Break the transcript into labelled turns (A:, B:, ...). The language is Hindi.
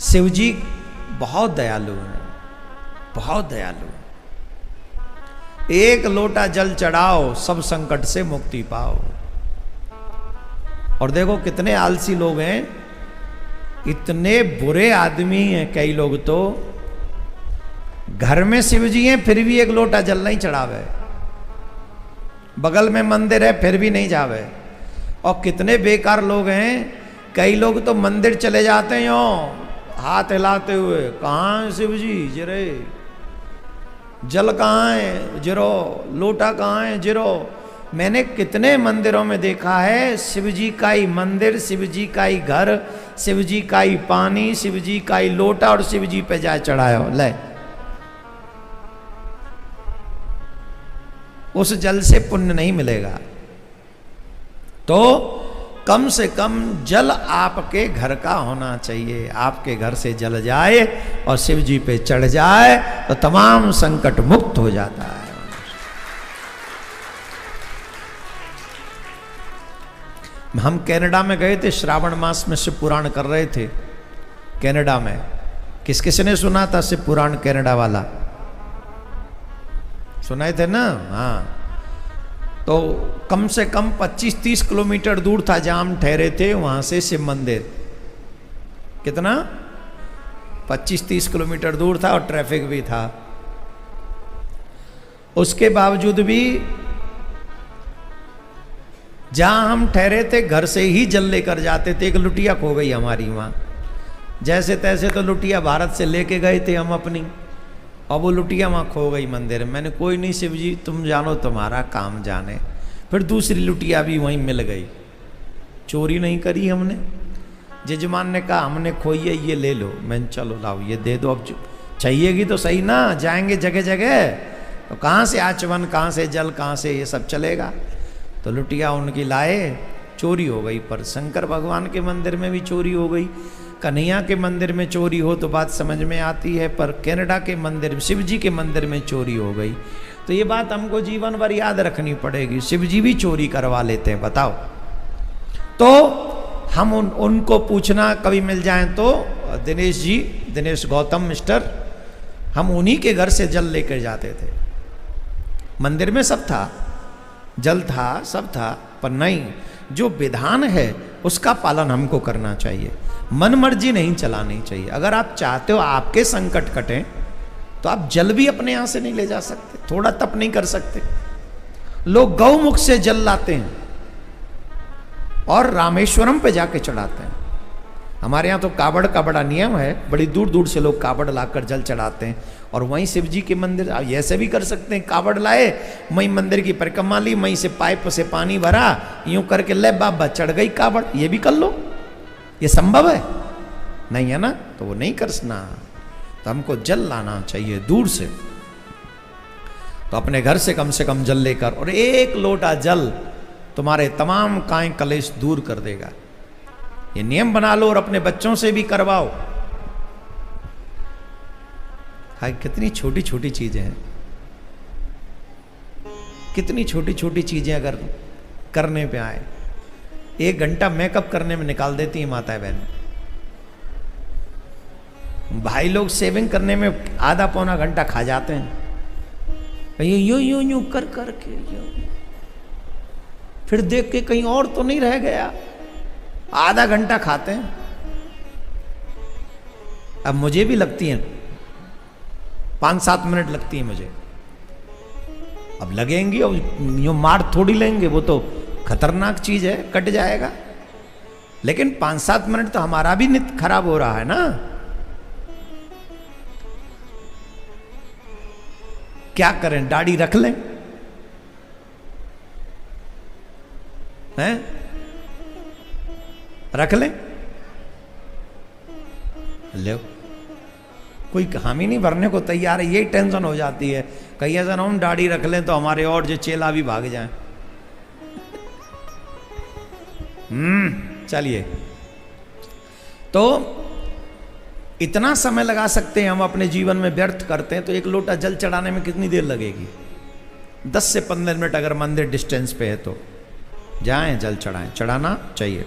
A: शिव जी बहुत दयालु हैं, बहुत दयालु। एक लोटा जल चढ़ाओ, सब संकट से मुक्ति पाओ। और देखो कितने आलसी लोग हैं, इतने बुरे आदमी हैं कई लोग, तो घर में शिव जी हैं फिर भी एक लोटा जल नहीं चढ़ावे, बगल में मंदिर है फिर भी नहीं जावे। और कितने बेकार लोग हैं, कई लोग तो मंदिर चले जाते हैं यो हाथ हिलाते हुए, कहाँ है शिव जी जरे, जल कहाँ है जिरो, लोटा कहाँ है जिरो। मैंने कितने मंदिरों में देखा है, शिव जी का ही मंदिर, शिव जी का ही घर, शिव जी का ही पानी, शिव जी का ही लोटा, और शिव जी पे जाए चढ़ाया हो। ले उस जल से पुण्य नहीं मिलेगा। तो कम से कम जल आपके घर का होना चाहिए, आपके घर से जल जाए और शिव जी पे चढ़ जाए तो तमाम संकट मुक्त हो जाता है। हम कनाडा में गए थे, श्रावण मास में शिव पुराण कर रहे थे कनाडा में। किस किस ने सुना था शिव पुराण कनाडा वाला? सुनाए थे ना? हाँ। तो कम से कम 25-30 किलोमीटर दूर था जहां हम ठहरे थे, वहां से शिव मंदिर। कितना? 25-30 किलोमीटर दूर था और ट्रैफिक भी था। उसके बावजूद भी जहां हम ठहरे थे घर से ही जल लेकर जाते थे। एक लुटिया खो गई हमारी वहां, जैसे तैसे तो लुटिया भारत से लेके गए थे हम अपनी, और वो लुटिया वहाँ खो गई मंदिर में। मैंने कोई नहीं शिव जी तुम जानो, तुम्हारा काम जाने। फिर दूसरी लुटिया भी वहीं मिल गई। चोरी नहीं करी हमने। जजमान ने कहा हमने खोई है, ये ले लो। मैंने चलो लाओ ये दे दो, अब चाहिएगी तो सही ना, जाएंगे जगह जगह तो कहाँ से आचमन, कहाँ से जल, कहाँ से ये सब चलेगा। तो लुटिया उनकी लाए, चोरी हो गई। पर शंकर भगवान के मंदिर में भी चोरी हो गई, कन्हैया के मंदिर में चोरी हो तो बात समझ में आती है, पर कनाडा के मंदिर, शिव जी के मंदिर में चोरी हो गई। तो ये बात हमको जीवन भर याद रखनी पड़ेगी। शिव जी भी चोरी करवा लेते हैं, बताओ। तो हम उनको पूछना कभी मिल जाए तो, दिनेश जी, दिनेश गौतम मिस्टर, हम उन्हीं के घर से जल लेकर जाते थे। मंदिर में सब था, जल था, सब था, पर नहीं, जो विधान है उसका पालन हमको करना चाहिए। मन मर्जी नहीं चलानी चाहिए। अगर आप चाहते हो आपके संकट कटें तो आप जल भी अपने यहां से नहीं ले जा सकते, थोड़ा तप नहीं कर सकते। लोग गौमुख से जल लाते हैं और रामेश्वरम पे जाके चढ़ाते हैं। हमारे यहाँ तो कावड़ का बड़ा नियम है, बड़ी दूर दूर से लोग कावड़ लाकर जल चढ़ाते हैं। और वहीं शिव जी के मंदिर ऐसे भी कर सकते हैं, कावड़ लाए, वहीं मंदिर की परिक्रमा ली, वहीं से पाइप से पानी भरा, यूं करके ले बाबा चढ़ गई कावड़, ये भी कर लो। ये संभव है? नहीं है ना, तो वो नहीं करना। तो हमको जल लाना चाहिए दूर से। तो अपने घर से कम जल लेकर, और एक लोटा जल तुम्हारे तमाम कांय कलेश दूर कर देगा। ये नियम बना लो और अपने बच्चों से भी करवाओ। हाय, कितनी छोटी छोटी चीजें हैं, कितनी छोटी छोटी चीजें अगर करने पे आए, 1 घंटा मेकअप करने में निकाल देती है माताएं बहन। भाई लोग सेविंग करने में आधा पौना घंटा खा जाते हैं। ये यूं यूं यूं कर करके फिर देख के कहीं और तो नहीं रह गया, आधा घंटा खाते हैं। अब मुझे भी लगती है 5-7 मिनट लगती है मुझे। अब लगेंगी और यूं मार थोड़ी लेंगे, वो तो खतरनाक चीज है, कट जाएगा। लेकिन 5-7 मिनट तो हमारा भी नित्य खराब हो रहा है ना। क्या करें, दाढ़ी रख लें? हैं? रख लें? ले कोई हामी नहीं भरने को तैयार है, यही टेंशन हो जाती है। कहीं ऐसा ना हम दाढ़ी रख लें तो हमारे और जो चेला भी भाग जाएं। चलिए, तो इतना समय लगा सकते हैं हम अपने जीवन में व्यर्थ करते हैं। तो एक लोटा जल चढ़ाने में कितनी देर लगेगी? 10 से 15 मिनट अगर मंदिर डिस्टेंस पे है तो जाएं, जल चढ़ाएं, चढ़ाना चाहिए।